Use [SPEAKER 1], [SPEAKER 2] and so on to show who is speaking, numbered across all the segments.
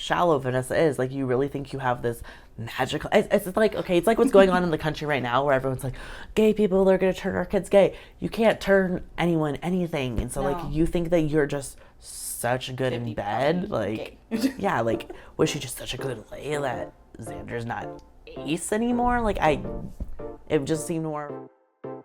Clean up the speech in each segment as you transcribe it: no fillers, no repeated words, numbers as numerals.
[SPEAKER 1] shallow Vanessa is. Like, you really think you have this magical... It's like, okay, it's like what's going on in the country right now where everyone's like, gay people, they're going to turn our kids gay. You can't turn anyone anything. And so, like, you think that you're just such good in bed. Like, yeah, like, was she just such a good lay that Xander's not ace anymore? Like, it just seemed more...
[SPEAKER 2] 1,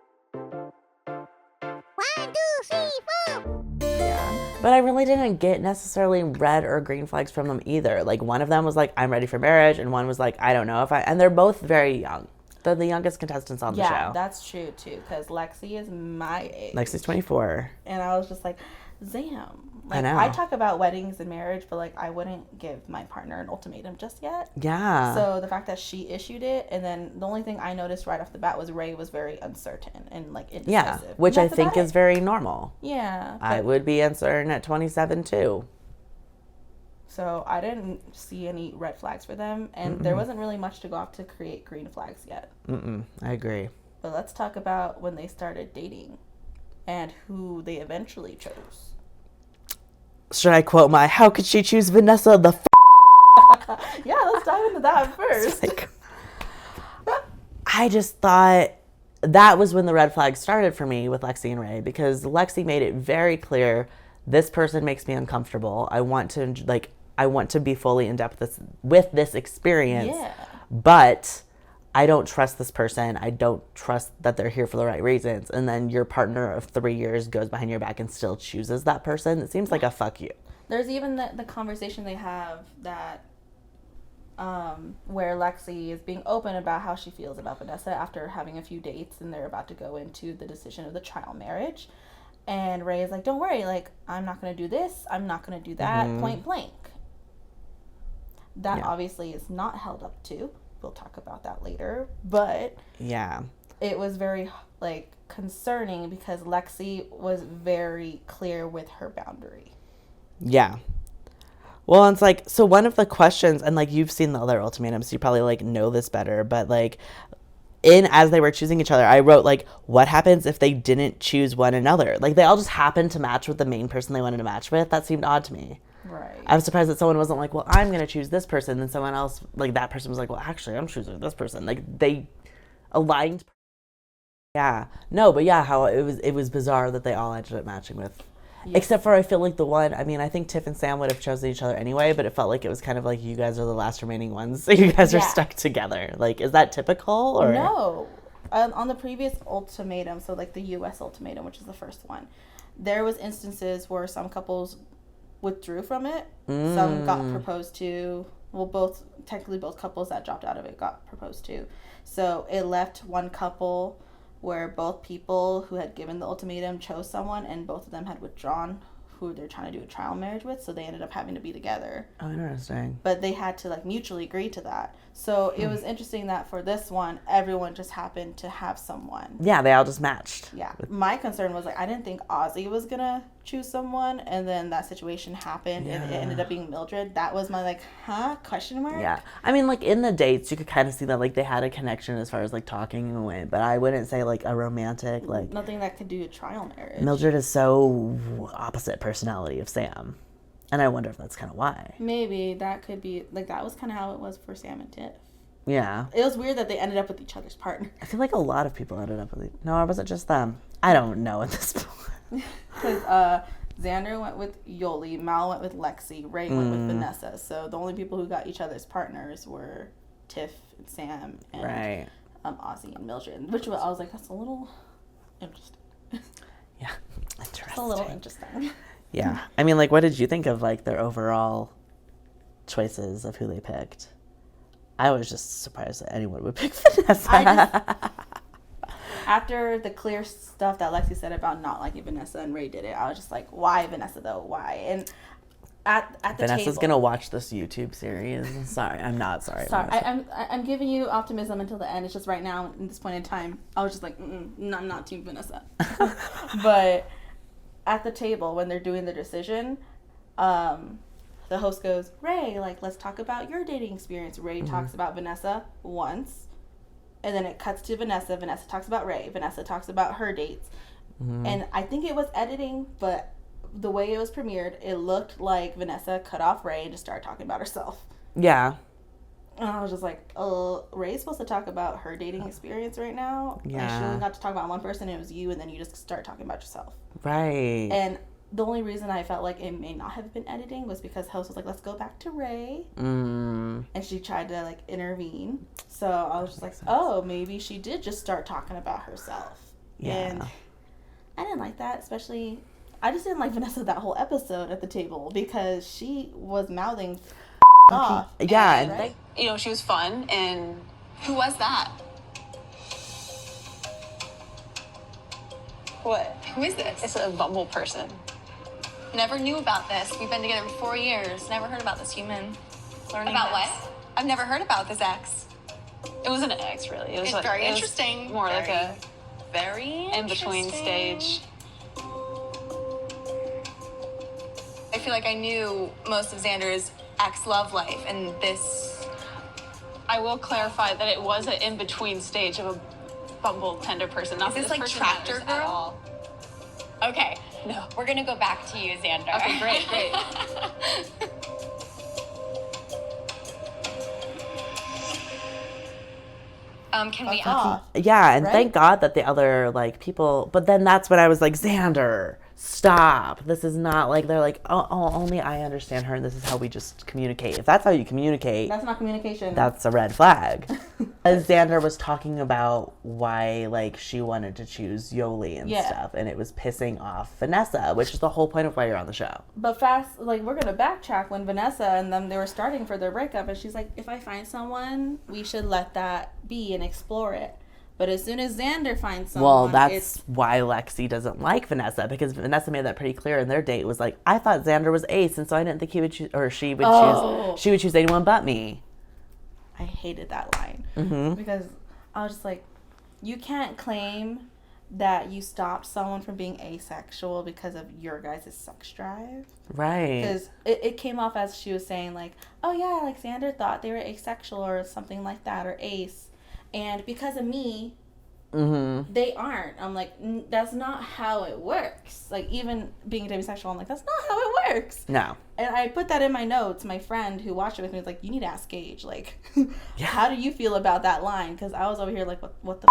[SPEAKER 2] 2, 3, 4.
[SPEAKER 1] Yeah. But I really didn't get necessarily red or green flags from them either. Like, one of them was like, I'm ready for marriage, and one was like, I don't know if I... And they're both very young. They're the youngest contestants on the show.
[SPEAKER 3] Yeah, that's true, too, because Lexi is my age.
[SPEAKER 1] Lexi's 24.
[SPEAKER 3] And I was just like, Zam. Like,
[SPEAKER 1] I know.
[SPEAKER 3] I talk about weddings and marriage, but, like, I wouldn't give my partner an ultimatum just yet.
[SPEAKER 1] Yeah.
[SPEAKER 3] So the fact that she issued it, and then the only thing I noticed right off the bat was Ray was very uncertain and, like, indecisive.
[SPEAKER 1] Yeah, which I think is very normal.
[SPEAKER 3] Yeah.
[SPEAKER 1] I would be uncertain at 27, too.
[SPEAKER 3] So I didn't see any red flags for them, and there wasn't really much to go off to create green flags yet.
[SPEAKER 1] I agree.
[SPEAKER 3] But let's talk about when they started dating and who they eventually chose.
[SPEAKER 1] Should I quote how could she choose Vanessa the
[SPEAKER 3] Yeah, let's dive into that first.
[SPEAKER 1] Like, I just thought that was when the red flags started for me with Lexi and Ray, because Lexi made it very clear, this person makes me uncomfortable. I want to be fully in depth with this experience, but I don't trust this person. I don't trust that they're here for the right reasons. And then your partner of 3 years goes behind your back and still chooses that person. It seems like a fuck you.
[SPEAKER 3] There's even the conversation they have that where Lexi is being open about how she feels about Vanessa after having a few dates, and they're about to go into the decision of the trial marriage. And Ray is like, don't worry, like, I'm not going to do this, I'm not going to do that, point blank. That obviously is not held up to. We'll talk about that later. But
[SPEAKER 1] yeah,
[SPEAKER 3] it was very, like, concerning because Lexi was very clear with her boundary.
[SPEAKER 1] Yeah. Well, it's like, so one of the questions, and like you've seen the other ultimatums, you probably like know this better, but like as they were choosing each other, I wrote like, what happens if they didn't choose one another? Like, they all just happened to match with the main person they wanted to match with. That seemed odd to me.
[SPEAKER 3] Right.
[SPEAKER 1] I was surprised that someone wasn't like, well, I'm going to choose this person. Then someone else, like that person was like, well, actually, I'm choosing this person. Like, they aligned. Yeah. No, but yeah, how it was bizarre that they all ended up matching with. Yes. Except for, I feel like the one, I mean, I think Tiff and Sam would have chosen each other anyway, but it felt like it was kind of like, you guys are the last remaining ones, so you guys are stuck together. Like, is that typical? Or
[SPEAKER 3] no. On the previous ultimatum, so like the U.S. ultimatum, which is the first one, there was instances where some couples withdrew from it. Some got proposed to. Well, technically both couples that dropped out of it got proposed to. So it left one couple where both people who had given the ultimatum chose someone, and both of them had withdrawn who they're trying to do a trial marriage with, so they ended up having to be together.
[SPEAKER 1] Oh, interesting.
[SPEAKER 3] But they had to like mutually agree to that. So it was interesting that for this one, everyone just happened to have someone.
[SPEAKER 1] Yeah, they all just matched.
[SPEAKER 3] Yeah. My concern was like, I didn't think Ozzy was gonna choose someone, and then that situation happened and it ended up being Mildred. That was my like, question mark?
[SPEAKER 1] Yeah. I mean, like, in the dates, you could kind of see that, like, they had a connection as far as, like, talking and went, but I wouldn't say, like, a romantic, like...
[SPEAKER 3] Nothing that could do a trial marriage.
[SPEAKER 1] Mildred is so opposite personality of Sam, and I wonder if that's kind of why.
[SPEAKER 3] Maybe that could be, like, that was kind of how it was for Sam and Tiff.
[SPEAKER 1] Yeah.
[SPEAKER 3] It was weird that they ended up with each other's partner.
[SPEAKER 1] I feel like a lot of people ended up with... No, or was it just them? I don't know at this point.
[SPEAKER 3] Because Xander went with Yoli, Mal went with Lexi, Ray went with Vanessa. So the only people who got each other's partners were Tiff and Sam and Ozzy and Mildred. Which I was like, that's a little interesting.
[SPEAKER 1] Yeah, interesting.
[SPEAKER 3] It's a little interesting.
[SPEAKER 1] Yeah. I mean, like, what did you think of, like, their overall choices of who they picked? I was just surprised that anyone would pick Vanessa.
[SPEAKER 3] After the clear stuff that Lexi said about not liking Vanessa and Ray did it, I was just like, why Vanessa though? Why? And at the
[SPEAKER 1] Vanessa's
[SPEAKER 3] table,
[SPEAKER 1] gonna watch this YouTube series. Sorry, I'm not sorry.
[SPEAKER 3] Sorry, I'm giving you optimism until the end. It's just right now, at this point in time, I was just like, no, I'm not Team Vanessa. But at the table, when they're doing the decision, the host goes, Ray, like, let's talk about your dating experience. Ray talks about Vanessa once. And then it cuts to Vanessa. Vanessa talks about Ray. Vanessa talks about her dates. And I think it was editing, but the way it was premiered, it looked like Vanessa cut off Ray and just started talking about herself.
[SPEAKER 1] Yeah.
[SPEAKER 3] And I was just like, Ray's supposed to talk about her dating experience right now.
[SPEAKER 1] Yeah.
[SPEAKER 3] And she only got to talk about one person, and it was you, and then you just start talking about yourself.
[SPEAKER 1] Right.
[SPEAKER 3] And the only reason I felt like it may not have been editing was because host was like, let's go back to Ray. And she tried to, like, intervene. So I was just like, oh, maybe she did just start talking about herself.
[SPEAKER 1] Yeah.
[SPEAKER 3] And I didn't like that, especially... I just didn't like Vanessa that whole episode at the table because she was mouthing off.
[SPEAKER 1] Yeah.
[SPEAKER 4] And, right? You know, she was fun, and... Who was that? What? Who is this? It's a Bumble person. Never knew about this. We've been together for 4 years. Never heard about this human. Learning about this. What? I've never heard about this ex. It wasn't an ex, really. It was like, very interesting. More like a very in-between stage. I feel like I knew most of Xander's ex-love life, and this... I will clarify that it was an in-between stage of a Bumble Tender person. Not is this like Tractor Girl? Okay. No. We're going to go back to you, Xander. Okay, great. Can we...
[SPEAKER 1] Yeah, and
[SPEAKER 3] right?
[SPEAKER 1] thank God that the other, like, people... But then that's when I was like, Xander, stop. This is not, like, they're like, oh, only I understand her, and this is how we just communicate. If that's how you communicate...
[SPEAKER 3] That's not communication.
[SPEAKER 1] That's a red flag. As Xander was talking about why, like, she wanted to choose Yoli and stuff, and it was pissing off Vanessa, which is the whole point of why you're on the show.
[SPEAKER 3] But fast, like, we're going to backtrack when Vanessa and them, they were starting for their breakup, and she's like, if I find someone, we should let that be and explore it. But as soon as Xander finds someone,
[SPEAKER 1] well, that's why Lexi doesn't like Vanessa, because Vanessa made that pretty clear in their date. It was like, I thought Xander was ace, and so I didn't think he would choose, or she would choose anyone but me.
[SPEAKER 3] I hated that line because I was just like, you can't claim that you stopped someone from being asexual because of your guys' sex drive.
[SPEAKER 1] Right.
[SPEAKER 3] Because it came off as she was saying, like, oh yeah, like Xander thought they were asexual or something like that, or ace. And because of me, they aren't. I'm like, that's not how it works. Like, even being demisexual, I'm like, that's not how it works.
[SPEAKER 1] No.
[SPEAKER 3] And I put that in my notes. My friend who watched it with me was like, you need to ask Gage. Like, how do you feel about that line? Because I was over here like, what the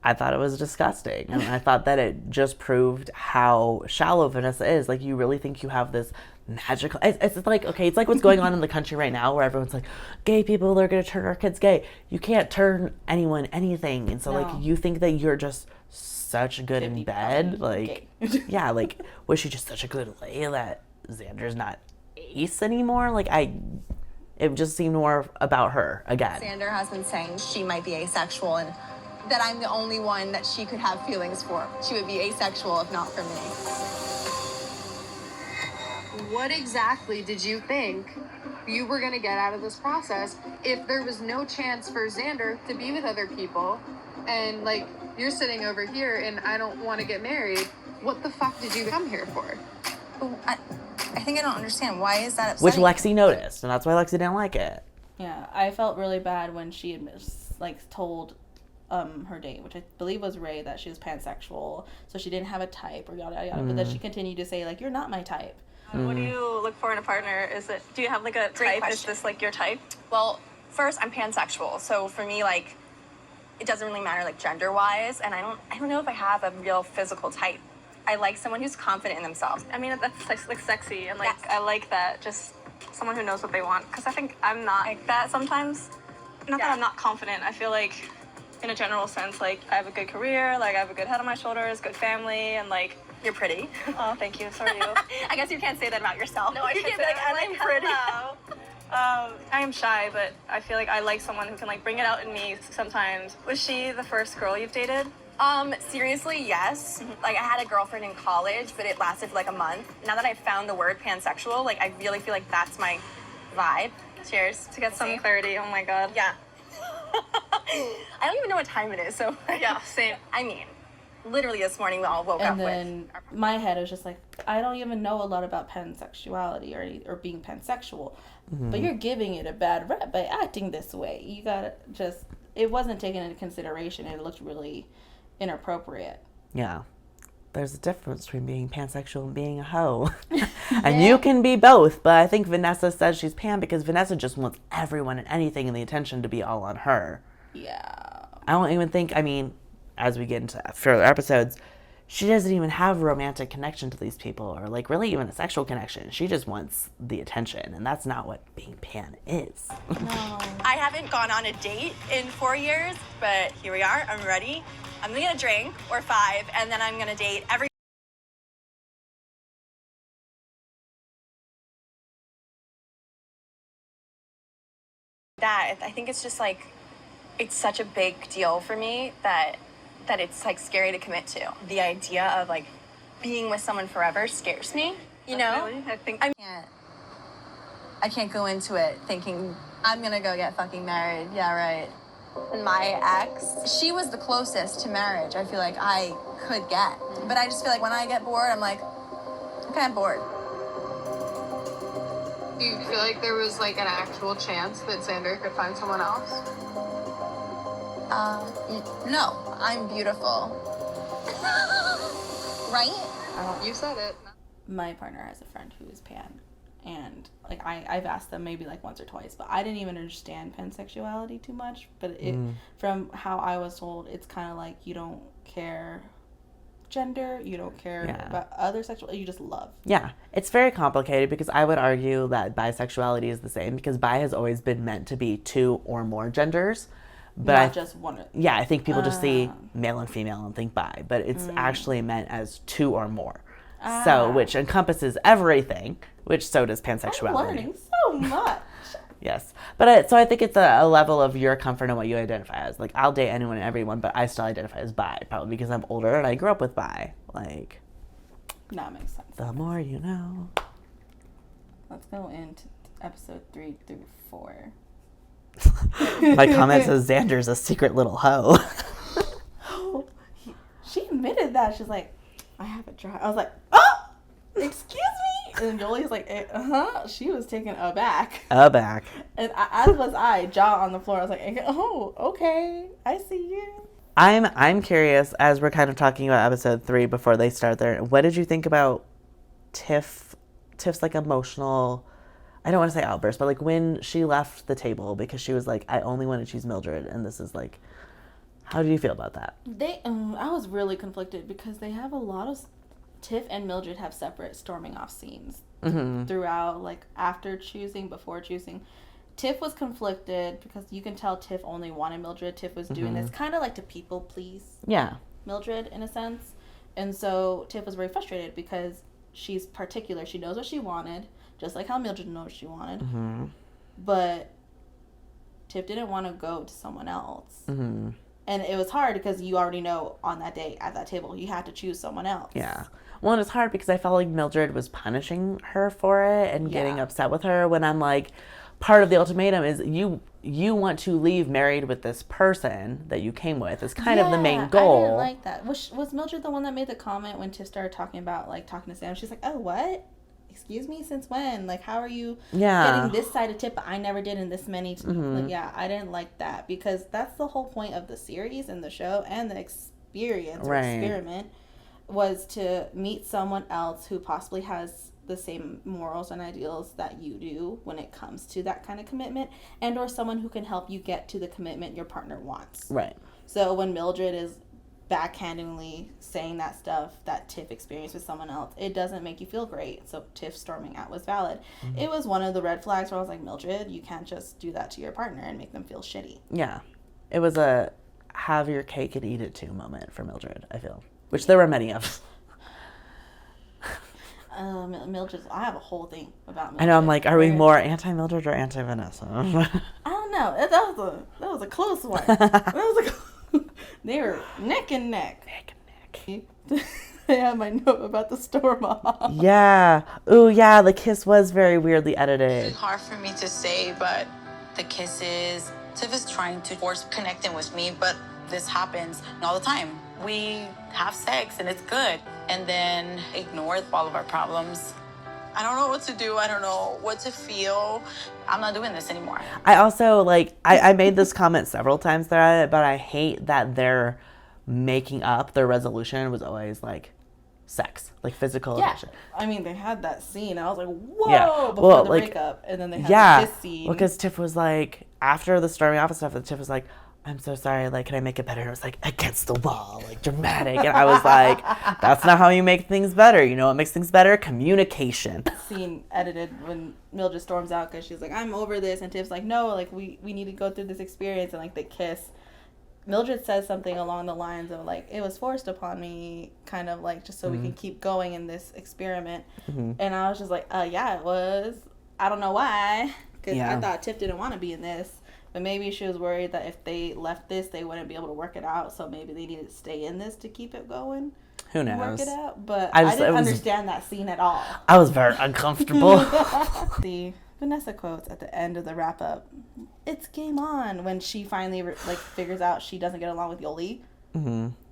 [SPEAKER 1] I thought it was disgusting. And I thought that it just proved how shallow Vanessa is. Like, you really think you have this magical... It's like, okay, it's like what's going on in the country right now where everyone's like, gay people, they're going to turn our kids gay. You can't turn anyone anything. And so, like, you think that you're just such good in bed. Like, yeah, like, was she just such a good lay that Xander's not ace anymore? Like, it just seemed more about her again.
[SPEAKER 4] Xander has been saying she might be asexual and that I'm the only one that she could have feelings for. She would be asexual if not for me.
[SPEAKER 5] What exactly did you think you were going to get out of this process if there was no chance for Xander to be with other people and, like, you're sitting over here and I don't want to get married? What the fuck did you come here for?
[SPEAKER 4] I think I don't understand. Why is that
[SPEAKER 1] Which
[SPEAKER 4] upsetting?
[SPEAKER 1] Lexi noticed, and that's why Lexi didn't like it.
[SPEAKER 3] Yeah, I felt really bad when she told her date, which I believe was Ray, that she was pansexual, so she didn't have a type or yada yada. But then she continued to say, like, you're not my type.
[SPEAKER 6] What do you look for in a partner? Do you have like a type? Is this like your type?
[SPEAKER 7] Well, first, I'm pansexual, so for me, like, it doesn't really matter, like, gender-wise, and I don't know if I have a real physical type. I like someone who's confident in themselves.
[SPEAKER 6] I mean, that's like sexy, and like
[SPEAKER 7] Yes.
[SPEAKER 6] I like that. Just someone who knows what they want. Because I think I'm not like that sometimes. Not that I'm not confident. I feel like, in a general sense, like, I have a good career, like I have a good head on my shoulders, good family, and like.
[SPEAKER 7] You're pretty.
[SPEAKER 6] Oh, thank you. So are you.
[SPEAKER 7] I guess you can't say that about yourself.
[SPEAKER 6] No, I can't say that. I'm pretty. I am shy, but I feel like I like someone who can like bring it out in me sometimes. Was she the first girl you've dated?
[SPEAKER 7] Seriously, yes. Like, I had a girlfriend in college, but it lasted for like a month. Now that I've found the word pansexual, like, I really feel like that's my vibe.
[SPEAKER 6] Cheers. To get some clarity. Oh my god.
[SPEAKER 7] Yeah. I don't even know what time it is, so.
[SPEAKER 6] Yeah, same.
[SPEAKER 7] I mean, literally this morning we all woke up
[SPEAKER 3] And
[SPEAKER 7] with.
[SPEAKER 3] then my head was just like, I don't even know a lot about pansexuality or being pansexual, but you're giving it a bad rep by acting this way. You gotta just, it wasn't taken into consideration. It looked really inappropriate.
[SPEAKER 1] Yeah. there's a difference between being pansexual and being a hoe. And you can be both, but I think Vanessa says she's pan because Vanessa just wants everyone and anything and the attention to be all on her.
[SPEAKER 3] Yeah.
[SPEAKER 1] I don't even think, I mean, as we get into further episodes, she doesn't even have a romantic connection to these people or like really even a sexual connection. She just wants the attention, and that's not what being pan is.
[SPEAKER 3] No.
[SPEAKER 7] I haven't gone on a date in 4 years, but here we are. I'm ready. I'm gonna get a drink or 5, and then I'm gonna date every. That I think it's just like, it's such a big deal for me that it's like scary to commit to. The idea of like being with someone forever scares me. You know,
[SPEAKER 6] Really? I think
[SPEAKER 7] I can't go into it thinking I'm gonna go get fucking married. Yeah, right. My ex, she was the closest to marriage I feel like I could get. But I just feel like when I get bored, I'm like, okay, I'm bored.
[SPEAKER 5] Do you feel like there was like an actual chance that Xander could find someone else?
[SPEAKER 7] No, I'm beautiful. Right?
[SPEAKER 5] You said it.
[SPEAKER 3] My partner has a friend who is pan, and like I've asked them maybe like once or twice, but I didn't even understand pansexuality too much. But it from how I was told, it's kind of like you don't care gender, you don't care about other sexual, you just love.
[SPEAKER 1] Yeah, it's very complicated because I would argue that bisexuality is the same because bi has always been meant to be 2 or more genders. But
[SPEAKER 3] Not just one.
[SPEAKER 1] Yeah, I think people just see male and female and think bi, but it's actually meant as 2 or more. So, which encompasses everything, which so does pansexuality.
[SPEAKER 3] I'm learning so much.
[SPEAKER 1] Yes. But so I think it's a level of your comfort and what you identify as. Like, I'll date anyone and everyone, but I still identify as bi, probably because I'm older and I grew up with bi. Like,
[SPEAKER 3] That makes sense.
[SPEAKER 1] the more you know.
[SPEAKER 3] Let's go into episode 3 through 4.
[SPEAKER 1] My comment says Xander's a secret little hoe.
[SPEAKER 3] She admitted that. She's like, I have a dry. I was like, oh, excuse me. And then Jolie's like, She was taken aback.
[SPEAKER 1] Aback.
[SPEAKER 3] And as was I, jaw on the floor. I was like, oh, okay, I see you.
[SPEAKER 1] I'm curious, as we're kind of talking about episode 3 before they start there, what did you think about Tiff's like emotional, I don't want to say outburst, but like when she left the table because she was like, I only want to choose Mildred, and this is like, how do you feel about that?
[SPEAKER 3] I was really conflicted because they have a lot of, Tiff and Mildred have separate storming off scenes throughout, like after choosing, before choosing. Tiff was conflicted because you can tell Tiff only wanted Mildred. Tiff was doing this kind of like to people please Mildred in a sense. And so Tiff was very frustrated because she's particular. She knows what she wanted, just like how Mildred knows what she wanted. But Tiff didn't want to go to someone else. And it was hard because you already know on that day at that table, you had to choose someone else.
[SPEAKER 1] Yeah. Well, and it's hard because I felt like Mildred was punishing her for it and getting upset with her when I'm like, part of the ultimatum is you want to leave married with this person that you came with. It's kind of the main goal.
[SPEAKER 3] I didn't like that. Was Mildred the one that made the comment when Tiff started talking about like talking to Sam? She's like, oh, what? Excuse me, since when? Like, how are you getting this side of Tiff, but I never did in this many. Like, I didn't like that because that's the whole point of the series and the show and the experience or experiment was to meet someone else who possibly has the same morals and ideals that you do when it comes to that kind of commitment, and or someone who can help you get to the commitment your partner wants. Right. So when Mildred is backhandedly saying that stuff that Tiff experienced with someone else, it doesn't make you feel great. So Tiff storming out was valid. It was one of the red flags where I was like, Mildred, you can't just do that to your partner and make them feel shitty.
[SPEAKER 1] Yeah. It was a have your cake and eat it too moment for Mildred, I feel. Which there were many of.
[SPEAKER 3] Mildred, I have a whole thing about Mildred.
[SPEAKER 1] I know, I'm like, are we more anti-Mildred or anti-Vanessa?
[SPEAKER 3] I don't know. That was a close one. They were neck and neck. I have my note about the storm off.
[SPEAKER 1] Yeah. Ooh, yeah, the kiss was very weirdly edited.
[SPEAKER 8] It's hard for me to say, but the kisses, Tiff is trying to force connecting with me, but this happens all the time. We have sex and it's good, and then ignore all of our problems. I don't know what to do. I don't know what to feel. I'm not doing this anymore.
[SPEAKER 1] I also, like, I made this comment several times throughout it, but I hate that their making up, their resolution was always like, sex, like physical
[SPEAKER 3] Yeah.
[SPEAKER 1] attraction.
[SPEAKER 3] I mean, they had that scene. I was like, whoa,
[SPEAKER 1] Yeah.
[SPEAKER 3] before
[SPEAKER 1] Well,
[SPEAKER 3] the
[SPEAKER 1] like,
[SPEAKER 3] breakup. And then they had
[SPEAKER 1] Yeah,
[SPEAKER 3] this scene.
[SPEAKER 1] because Tiff was like, after the storming off and stuff, Tiff was like, I'm so sorry, like, can I make it better? And it was like, against the wall, like, dramatic. And I was like, that's not how you make things better. You know what makes things better? Communication.
[SPEAKER 3] Scene edited when Mildred storms out because she's like, I'm over this. And Tiff's like, no, like, we need to go through this experience. And, like, they kiss. Mildred says something along the lines of, like, it was forced upon me, kind of, like, just so we can keep going in this experiment. And I was just like, yeah, it was. I don't know why. Because I thought Tiff didn't want to be in this. But maybe she was worried that if they left this, they wouldn't be able to work it out. So maybe they needed to stay in this to keep it going.
[SPEAKER 1] Who knows?
[SPEAKER 3] Work it out. But I didn't understand that scene at all.
[SPEAKER 1] I was very uncomfortable.
[SPEAKER 3] The Vanessa quotes at the end of the wrap up. It's game on when she finally like figures out she doesn't get along with Yoli.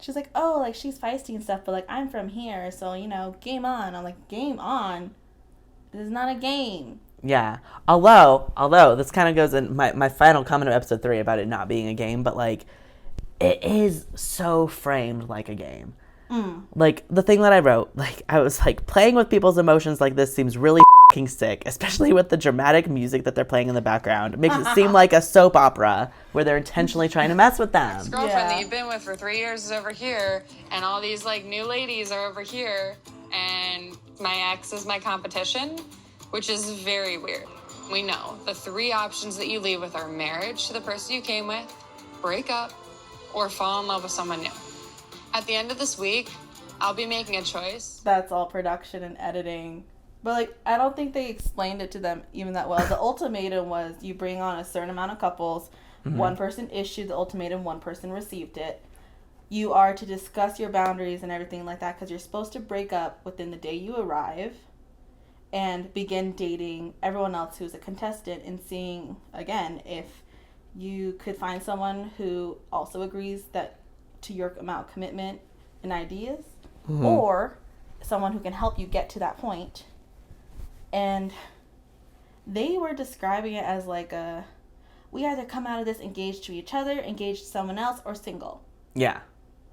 [SPEAKER 3] She's like, oh, like she's feisty and stuff, but like I'm from here, so you know, game on. I'm like, game on. This is not a game.
[SPEAKER 1] Yeah. Although this kind of goes in my final comment of episode 3 about it not being a game, but like it is so framed like a game. Like the thing that I wrote, like I was like, playing with people's emotions like this seems really fucking sick, especially with the dramatic music that they're playing in the background. It makes it seem like a soap opera where they're intentionally trying to mess with them.
[SPEAKER 5] Girlfriend that you've been with for 3 years is over here, and all these like new ladies are over here, and my ex is my competition, which is very weird. We know the 3 options that you leave with are marriage to the person you came with, break up, or fall in love with someone new. At the end of this week, I'll be making a choice.
[SPEAKER 3] That's all production and editing. But like I don't think they explained it to them even that well. The ultimatum was you bring on a certain amount of couples. One person issued the ultimatum, one person received it. You are to discuss your boundaries and everything like that because you're supposed to break up within the day you arrive and begin dating everyone else who's a contestant and seeing, again, if you could find someone who also agrees that to your amount of commitment and ideas, or someone who can help you get to that point. And they were describing it as like we either come out of this engaged to each other, engaged to someone else, or single.
[SPEAKER 1] Yeah.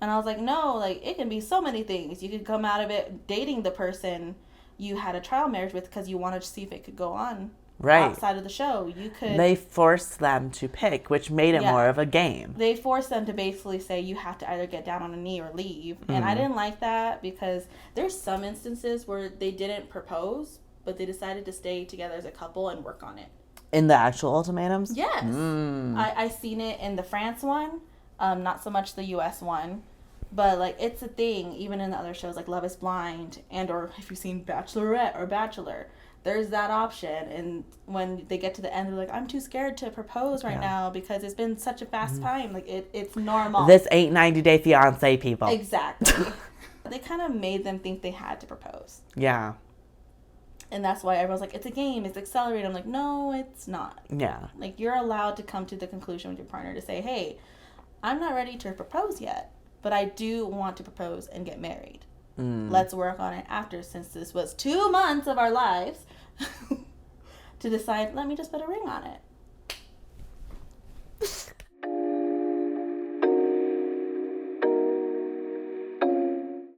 [SPEAKER 3] And I was like, no, like it can be so many things. You could come out of it dating the person you had a trial marriage with because you wanted to see if it could go on outside of the show. You could.
[SPEAKER 1] They forced them to pick, which made it more of a game.
[SPEAKER 3] They forced them to basically say you have to either get down on a knee or leave. And I didn't like that because there's some instances where they didn't propose, but they decided to stay together as a couple and work on it.
[SPEAKER 1] In the actual ultimatums?
[SPEAKER 3] Yes. I seen it in the France one, not so much the US one. But like it's a thing even in the other shows like Love is Blind and or if you've seen Bachelorette or Bachelor, there's that option. And when they get to the end they're like, I'm too scared to propose right now because it's been such a fast time. Like it's normal.
[SPEAKER 1] This ain't 90 Day Fiance, people.
[SPEAKER 3] Exactly. They kind of made them think they had to propose.
[SPEAKER 1] Yeah.
[SPEAKER 3] And that's why everyone's like, it's a game, it's accelerated. I'm like, no, it's not.
[SPEAKER 1] Yeah.
[SPEAKER 3] Like you're allowed to come to the conclusion with your partner to say, hey, I'm not ready to propose yet, but I do want to propose and get married. Let's work on it after, since this was 2 months of our lives to decide, let me just put a ring on it.